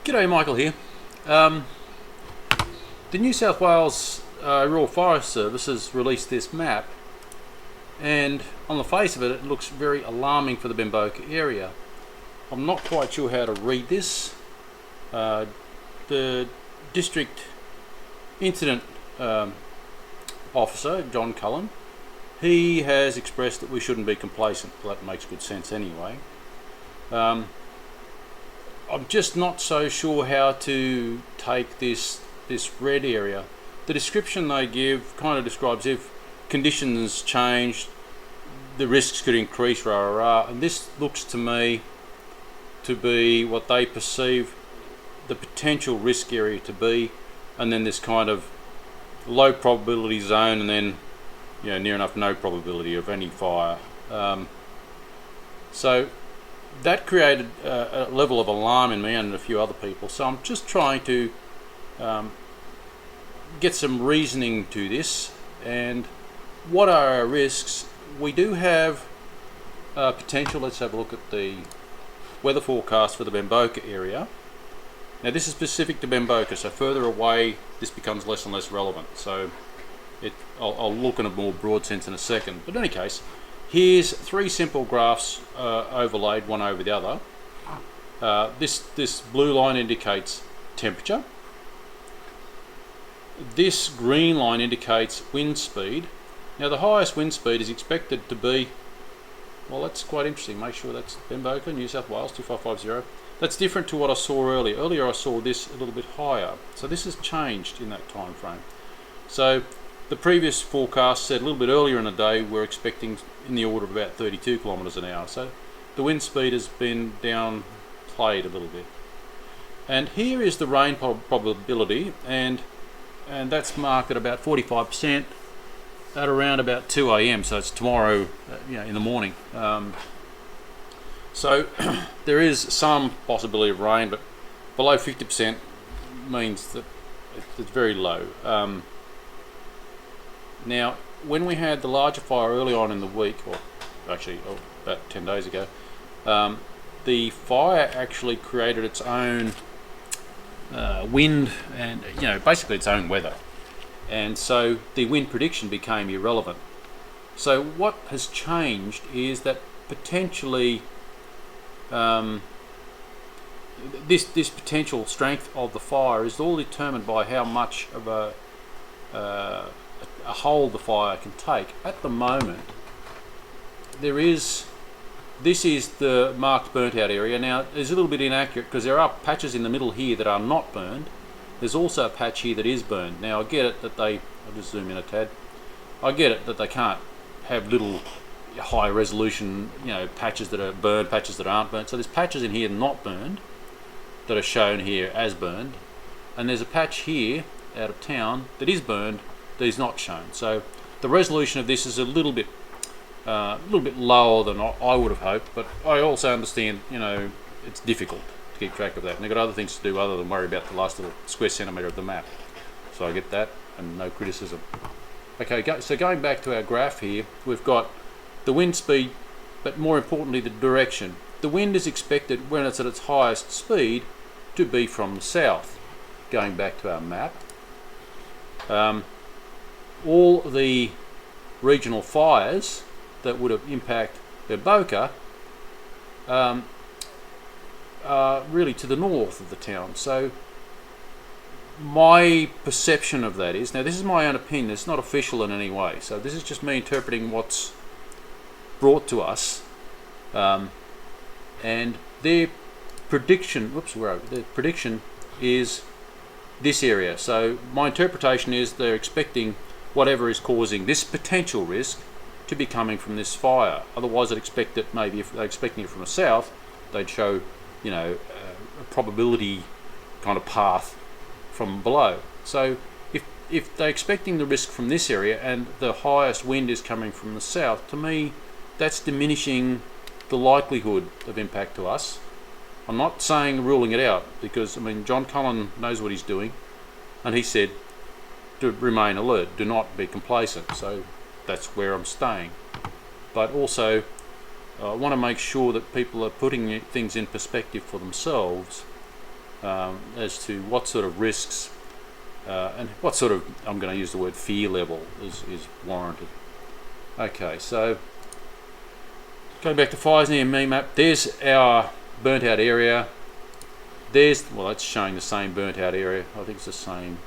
G'day, Michael here. The New South Wales Rural Forest Service has released this map, and on the face of it, it looks very alarming for the Bemboka area. I'm not quite sure how to read this. The district incident officer, John Cullen, he has expressed that we shouldn't be complacent. Well, that makes good sense anyway. I'm just not so sure how to take this red area. The description they give kind of describes if conditions change, the risks could increase, rah rah rah. And this looks to me to be what they perceive the potential risk area to be, and then this kind of low probability zone, and then near enough no probability of any fire. So that created a level of alarm in me and a few other people. So I'm just trying to get some reasoning to this. And what are our risks? We do have potential. Let's have a look at the weather forecast for the Bemboka area. Now this is specific to Bemboka, so further away this becomes less and less relevant. So I'll look in a more broad sense in a second. But in any case, here's three simple graphs overlaid one over the other. This blue line indicates temperature. This green line indicates wind speed. Now the highest wind speed is expected to be, well, that's quite interesting. Make sure that's Bemboka, New South Wales 2550. That's different to what I saw earlier. Earlier I saw this a little bit higher. So this has changed in that time frame. So the previous forecast said a little bit earlier in the day we're expecting in the order of about 32 kilometres an hour. So the wind speed has been downplayed a little bit. And here is the rain probability, and that's marked at about 45% at around about 2 a.m. So it's tomorrow, in the morning. So there is some possibility of rain, but below 50% means that it's very low. Now, when we had the larger fire early on in the week, or actually about 10 days ago, the fire actually created its own wind and basically its own weather, and so the wind prediction became irrelevant. So what has changed is that potentially this potential strength of the fire is all determined by how much of a hold the fire can take. At the moment, this is the marked burnt out area. Now it's a little bit inaccurate because there are patches in the middle here that are not burned. There's also a patch here that is burned. Now I get it that I'll just zoom in a tad. I get it that they can't have little high resolution patches that are burned, patches that aren't burned. So there's patches in here not burned that are shown here as burned, and there's a patch here out of town that is burned that is not shown. So the resolution of this is a little bit lower than I would have hoped, but I also understand it's difficult to keep track of that, and they've got other things to do other than worry about the last little square centimetre of the map. So I get that, and no criticism. Okay, so going back to our graph here, we've got the wind speed, but more importantly the direction. The wind is expected when it's at its highest speed to be from the south. Going back to our map, all the regional fires that would have impact Bemboka are really to the north of the town. So my perception of that is, now this is my own opinion, it's not official in any way, so this is just me interpreting what's brought to us, and their prediction is this area. So my interpretation is they're expecting whatever is causing this potential risk to be coming from this fire. Otherwise I'd expect that maybe if they're expecting it from the south, they'd show a probability kind of path from below. So if they're expecting the risk from this area and the highest wind is coming from the south, to me that's diminishing the likelihood of impact to us. I'm not saying ruling it out, because John Cullen knows what he's doing, and he said to remain alert, do not be complacent. So that's where I'm staying. But also I want to make sure that people are putting things in perspective for themselves as to what sort of risks and what sort of, I'm going to use the word fear level is warranted. Okay, so going back to fires near me map, there's our burnt out area. There's, well, that's showing the same burnt out area. I think it's the same,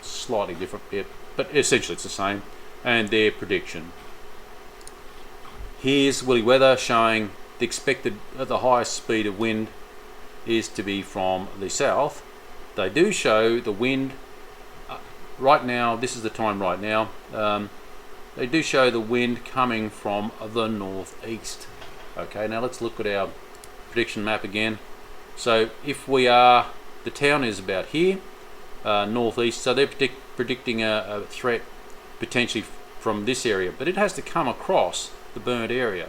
slightly different bit, but essentially it's the same. And their prediction. Here's Willy weather showing the expected, the highest speed of wind is to be from the south. They do show the wind right now. This is the time right now. They do show the wind coming from the northeast. Okay, now let's look at our prediction map again. So if we are, the town is about here, northeast, so they're predicting a threat potentially from this area, but it has to come across the burnt area.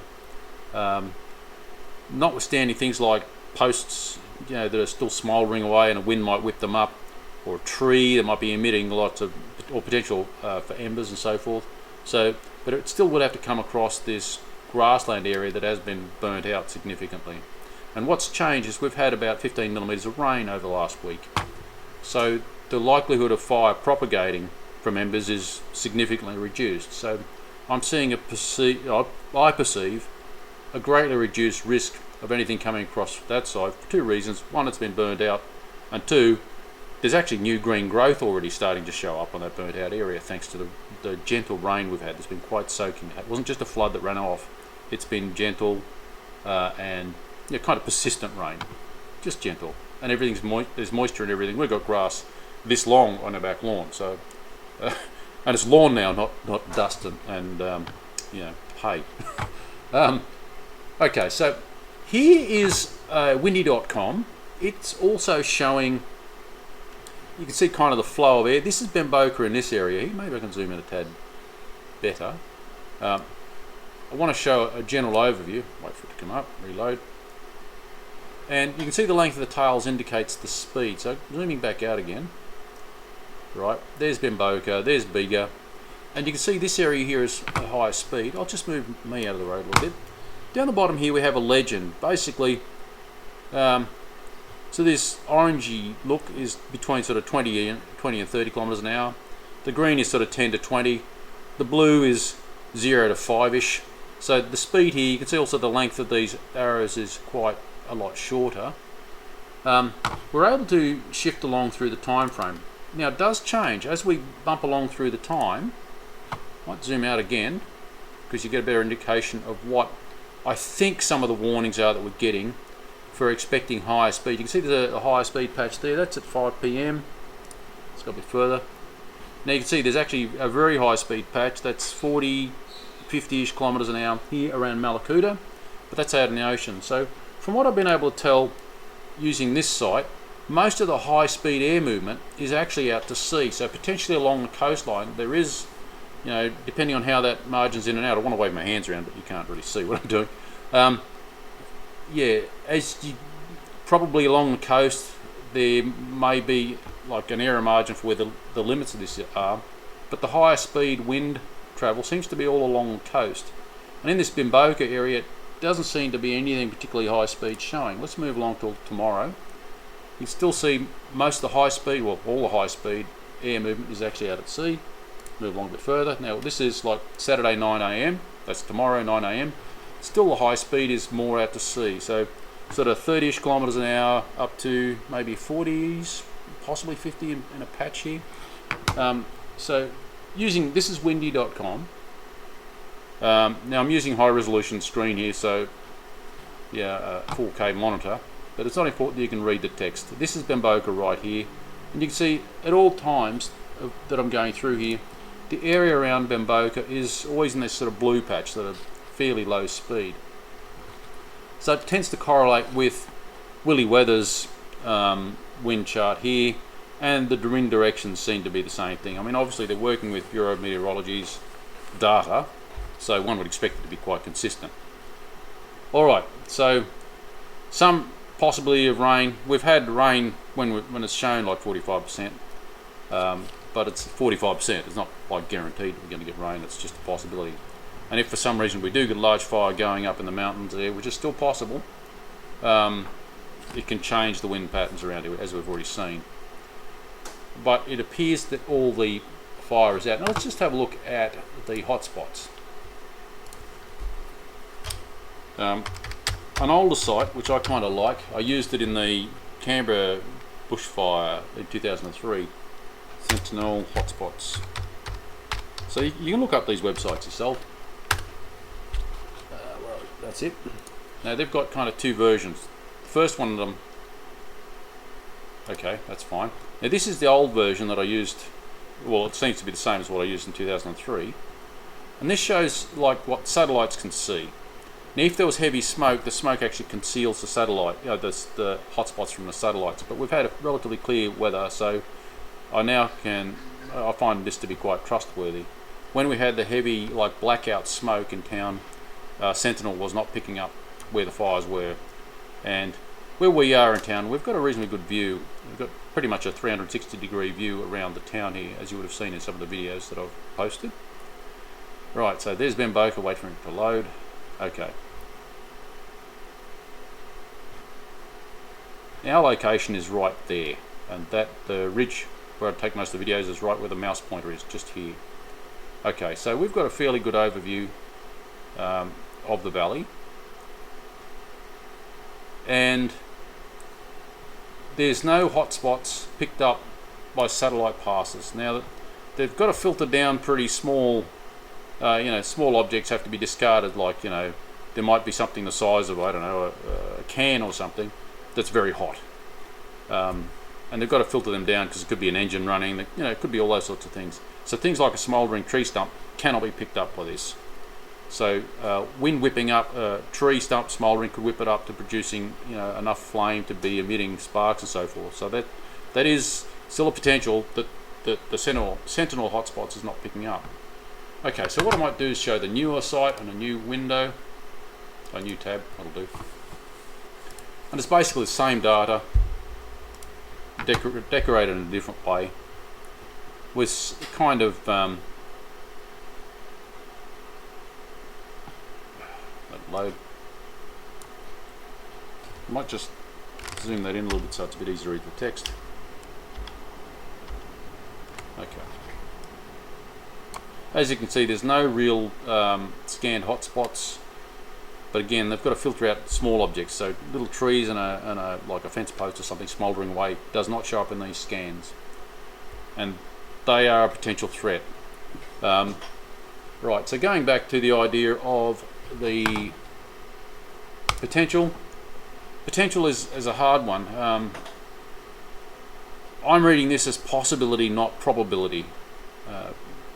Notwithstanding things like posts, that are still smouldering away and a wind might whip them up, or a tree that might be emitting lots of, or potential for embers and so forth. So, but it still would have to come across this grassland area that has been burnt out significantly. And what's changed is we've had about 15 millimeters of rain over the last week. So the likelihood of fire propagating from embers is significantly reduced. So I'm seeing I perceive a greatly reduced risk of anything coming across that side for two reasons. One, it's been burned out, and two, there's actually new green growth already starting to show up on that burnt out area thanks to the gentle rain we've had. It's been quite soaking. It wasn't just a flood that ran off. It's been gentle and kind of persistent rain, just gentle, and everything's there's moisture and everything. We've got grass this long on our back lawn, so and it's lawn now, not dust and hay. Okay, so here is windy.com. It's also showing, you can see kind of the flow of air. This is Bemboka in this area here. Maybe I can zoom in a tad better. I want to show a general overview. Wait for it to come up, reload. And you can see the length of the tails indicates the speed. So zooming back out again. Right, there's Bemboka, there's Bega. And you can see this area here is a higher speed. I'll just move me out of the road a little bit. Down the bottom here we have a legend. Basically, so this orangey look is between sort of 20 and 30 kilometers an hour. The green is sort of 10 to 20. The blue is 0 to 5-ish. So the speed here, you can see also the length of these arrows is quite a lot shorter. We're able to shift along through the time frame. Now it does change as we bump along through the time. Might zoom out again because you get a better indication of what I think some of the warnings are that we're getting for expecting higher speed. You can see there's a higher speed patch there. That's at 5 p.m. Let's go a bit further. Now you can see there's actually a very high speed patch. That's 40, 50-ish kilometers an hour here around Malakuta, but that's out in the ocean. So from what I've been able to tell using this site, most of the high speed air movement is actually out to sea. So potentially along the coastline there is, depending on how that margins in and out. I want to wave my hands around, but you can't really see what I'm doing. As you probably along the coast, there may be like an error margin for where the limits of this are, but the higher speed wind travel seems to be all along the coast. And in this Bemboka area, it doesn't seem to be anything particularly high speed showing. Let's move along till tomorrow. You can still see most of the high speed, well, all the high speed air movement is actually out at sea. Move along a bit further. Now this is like Saturday 9 a.m. That's tomorrow 9 a.m. Still the high speed is more out to sea. So sort of 30-ish kilometers an hour up to maybe 40s, possibly 50 in a patch here. So using, this is windy.com. Now I'm using high resolution screen here, so yeah, 4K monitor, but it's not important that you can read the text. This is Bemboka right here, and you can see at all times that I'm going through here, the area around Bemboka is always in this sort of blue patch, that are fairly low speed. So it tends to correlate with Willy Weather's wind chart here, and the wind directions seem to be the same thing. I mean, obviously they're working with Bureau of Meteorology's data, so one would expect it to be quite consistent. Alright, so some possibility of rain. We've had rain when it's shown like 45%, but it's 45%. It's not like guaranteed we're going to get rain, it's just a possibility. And if for some reason we do get a large fire going up in the mountains there, which is still possible, it can change the wind patterns around it, as we've already seen. But it appears that all the fire is out. Now let's just have a look at the hotspots. An older site, which I kind of like, I used it in the Canberra bushfire in 2003, Sentinel hotspots. So you can look up these websites yourself. Well, that's it. Now they've got kind of two versions. The first one of them, okay, that's fine. Now this is the old version that I used. Well, it seems to be the same as what I used in 2003. And this shows like what satellites can see. Now if there was heavy smoke, the smoke actually conceals the satellite, the hotspots from the satellites. But we've had a relatively clear weather, so I find this to be quite trustworthy. When we had the heavy like blackout smoke in town, Sentinel was not picking up where the fires were. And where we are in town, we've got a reasonably good view. We've got pretty much a 360-degree view around the town here, as you would have seen in some of the videos that I've posted. Right, so there's Bemboka, wait for it to load. Okay. Our location is right there, and that the ridge where I take most of the videos is right where the mouse pointer is, just here. Okay, so we've got a fairly good overview of the valley, and there's no hotspots picked up by satellite passes. Now they've got to filter down pretty small, small objects have to be discarded, like, there might be something the size of, I don't know, a can or something that's very hot. And they've got to filter them down because it could be an engine running, it could be all those sorts of things. So things like a smouldering tree stump cannot be picked up by this. So wind whipping up a tree stump, smouldering, could whip it up to producing enough flame to be emitting sparks and so forth. So that is still a potential that the Sentinel hotspots is not picking up. Okay, so what I might do is show the newer site on a new window, a new tab, that'll do. And it's basically the same data, decorated in a different way, with kind of let load. I might just zoom that in a little bit so it's a bit easier to read the text. Okay. As you can see, there's no real scanned hotspots, but again, they've got to filter out small objects. So little trees and like a fence post or something smouldering away does not show up in these scans, and they are a potential threat. Right. So going back to the idea of the potential is a hard one. I'm reading this as possibility, not probability.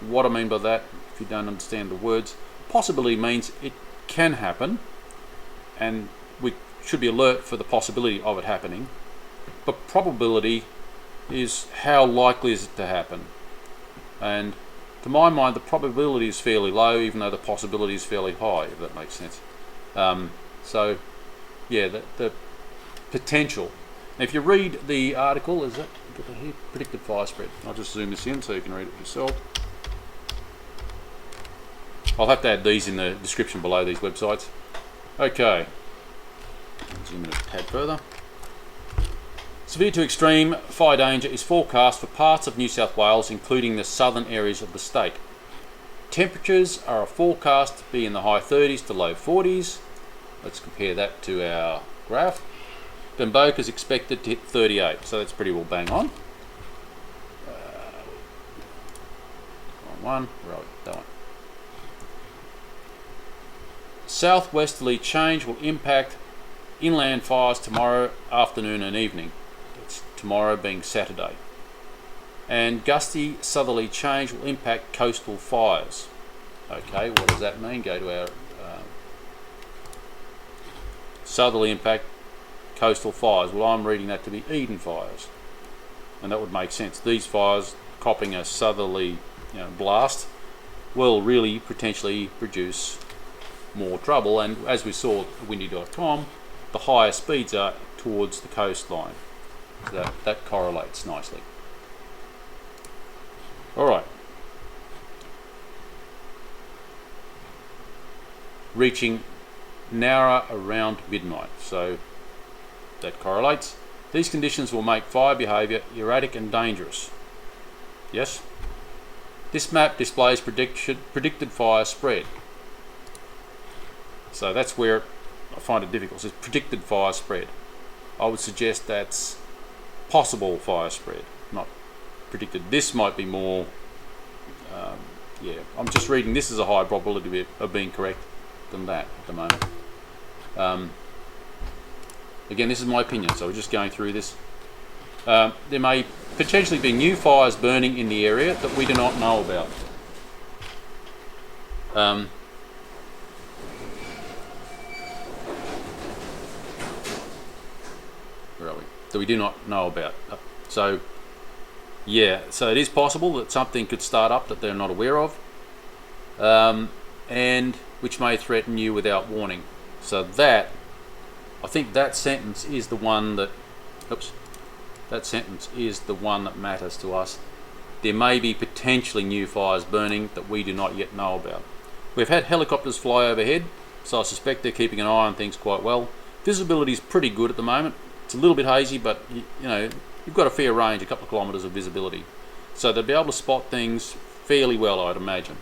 What I mean by that, if you don't understand the words, possibility means it can happen, and we should be alert for the possibility of it happening. But probability is how likely is it to happen. And to my mind, the probability is fairly low, even though the possibility is fairly high, if that makes sense. So, yeah, the potential. Now, if you read the article, is it here? Predictive fire spread. I'll just zoom this in so you can read it yourself. I'll have to add these in the description below these websites. Okay. Zoom in a tad further. Severe to extreme fire danger is forecast for parts of New South Wales, including the southern areas of the state. Temperatures are forecast to be in the high 30s to low 40s. Let's compare that to our graph. Bemboka is expected to hit 38, so that's pretty well bang on. One, right, that one. Southwesterly change will impact inland fires tomorrow afternoon and evening. That's tomorrow being Saturday. And gusty southerly change will impact coastal fires. Okay, what does that mean? Go to our southerly impact coastal fires. Well, I'm reading that to be Eden fires, and that would make sense. These fires copping a southerly blast will really potentially produce more trouble, and as we saw at windy.com, the higher speeds are towards the coastline, so that correlates nicely. Alright, reaching Nowra around midnight. So that correlates. These conditions will make fire behaviour erratic and dangerous. Yes? This map displays predicted fire spread. So that's where I find it difficult. It's predicted fire spread. I would suggest that's possible fire spread, not predicted. This might be more, yeah, I'm just reading this as a higher probability of being correct than that at the moment. Again, this is my opinion, so we're just going through this. There may potentially be new fires burning in the area that we do not know about. Where are we? That we do not know about. So, yeah, so it is possible that something could start up that they're not aware of, and which may threaten you without warning. So that, I think that sentence is the one that, that sentence is the one that matters to us. There may be potentially new fires burning that we do not yet know about. We've had helicopters fly overhead, so I suspect they're keeping an eye on things quite well. Visibility is pretty good at the moment. It's a little bit hazy, but you know, you've got a fair range, a couple of kilometres of visibility. So they'll be able to spot things fairly well, I'd imagine.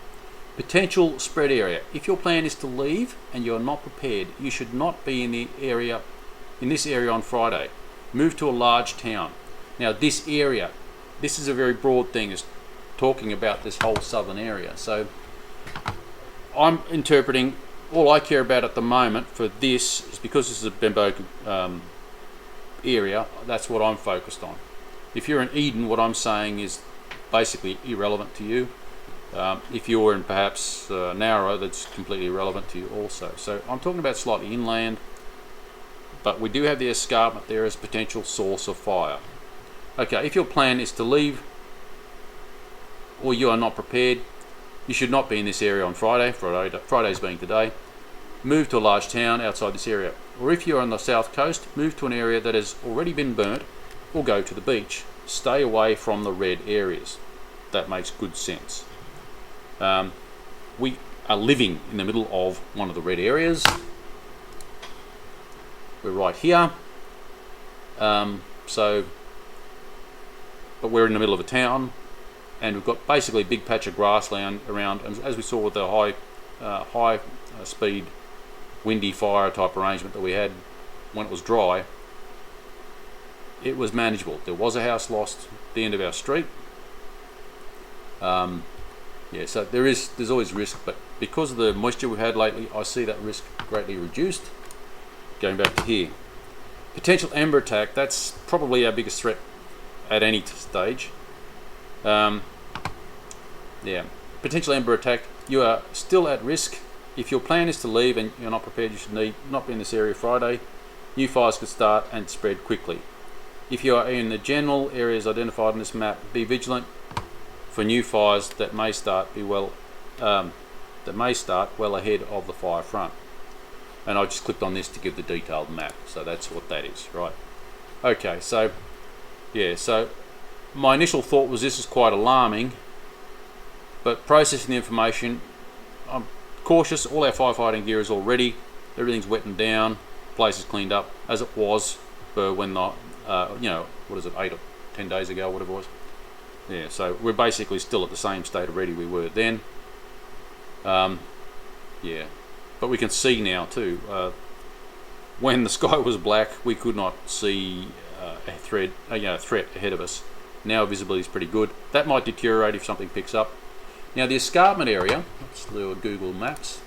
Potential spread area. If your plan is to leave and you're not prepared, you should not be in this area on Friday. Move to a large town. Now this area, this is a very broad thing, is talking about this whole southern area. So I'm interpreting, all I care about at the moment for this is, because this is a Bemboka area, that's what I'm focused on. If you're in Eden, what I'm saying is basically irrelevant to you. If you're in perhaps Narrow, that's completely irrelevant to you also. So I'm talking about slightly inland, but we do have the escarpment there as a potential source of fire. Okay, if your plan is to leave or you are not prepared, you should not be in this area on Friday's being today. Move to a large town outside this area. Or if you're on the south coast, move to an area that has already been burnt, or go to the beach. Stay away from the red areas. That makes good sense. We are living in the middle of one of the red areas. We're right here. But we're in the middle of a town, and we've got basically a big patch of grassland around. And as we saw with the high speed windy fire type arrangement that we had when it was dry, it was manageable. There was a house lost at the end of our street. Yeah, so there's always risk, but because of the moisture we've had lately, I see that risk greatly reduced. Going back to here, potential ember attack, that's probably our biggest threat at any stage. Yeah, potential ember attack, you are still at risk. If your plan is to leave and you're not prepared, you should not be in this area Friday. New fires could start and spread quickly. If you are in the general areas identified on this map, be vigilant for new fires that may start well ahead of the fire front. And I just clicked on this to give the detailed map, so that's what that is, right? Okay, so yeah, so my initial thought was this is quite alarming, but processing the information, I'm cautious. All our firefighting gear is all ready, everything's wetting down, place is cleaned up as it was for when the what is it, 8 or 10 days ago, whatever it was. Yeah, so we're basically still at the same state of ready we were then. Yeah, but we can see now too. When the sky was black, we could not see a threat ahead of us. Now visibility is pretty good. That might deteriorate if something picks up. Now the escarpment area, let's do a Google Maps.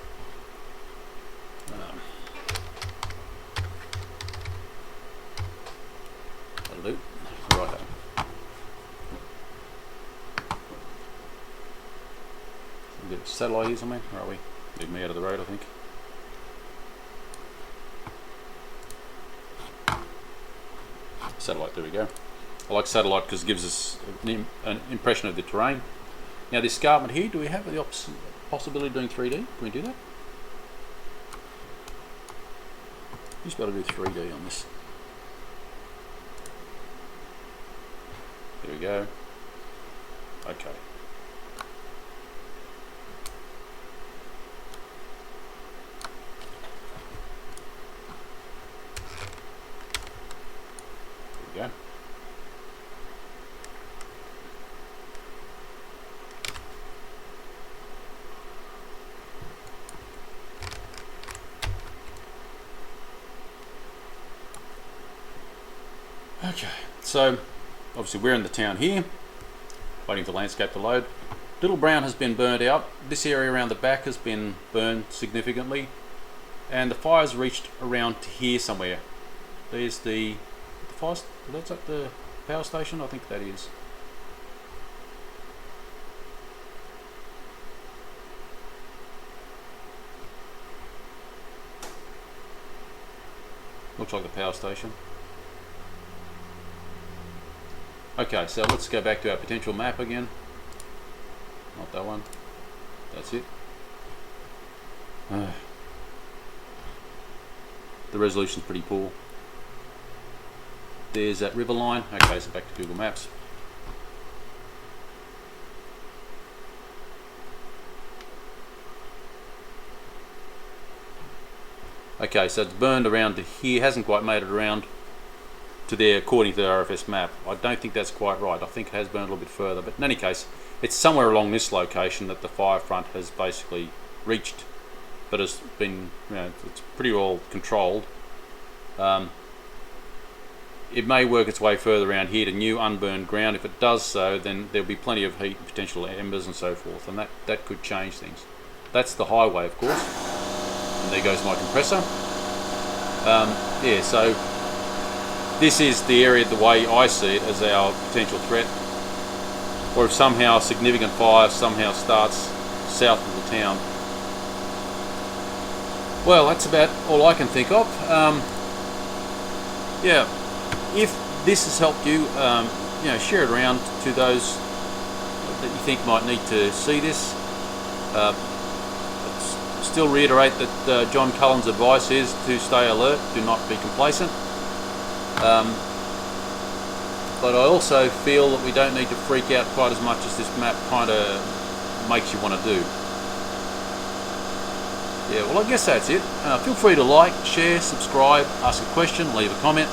That'll do. Righto. We've got a satellite here somewhere. Where are we? Leave me out of the road, I think. Satellite, there we go. I like satellite because it gives us an impression of the terrain. Now the escarpment here, do we have the possibility of doing 3D? Can we do that? Just got to do 3D on this. There we go. Okay. Okay, so obviously we're in the town here, waiting for landscape to load. Little Brown has been burned out. This area around the back has been burned significantly, and the fire's reached around to here somewhere. There's the fire. That's at the power station. I think that is. Looks like the power station. Okay, so let's go back to our potential map again. Not that one. That's it. The resolution's pretty poor. There's that river line. Okay, so back to Google Maps. Okay, so it's burned around to here, hasn't quite made it around to there according to the RFS map. I don't think that's quite right. I think it has burned a little bit further, but in any case, it's somewhere along this location that the fire front has basically reached, but has been, it's pretty well controlled. It may work its way further around here to new unburned ground. If it does so, then there'll be plenty of heat, potential embers and so forth, and that could change things. That's the highway, of course, and there goes my compressor. Yeah, so this is the area, the way I see it, as our potential threat. Or if somehow a significant fire somehow starts south of the town. Well, that's about all I can think of. Yeah, if this has helped you, share it around to those that you think might need to see this. Still reiterate that John Cullen's advice is to stay alert, do not be complacent. But I also feel that we don't need to freak out quite as much as this map kind of makes you want to do. Yeah, well, I guess that's it. Feel free to like, share, subscribe, ask a question, leave a comment.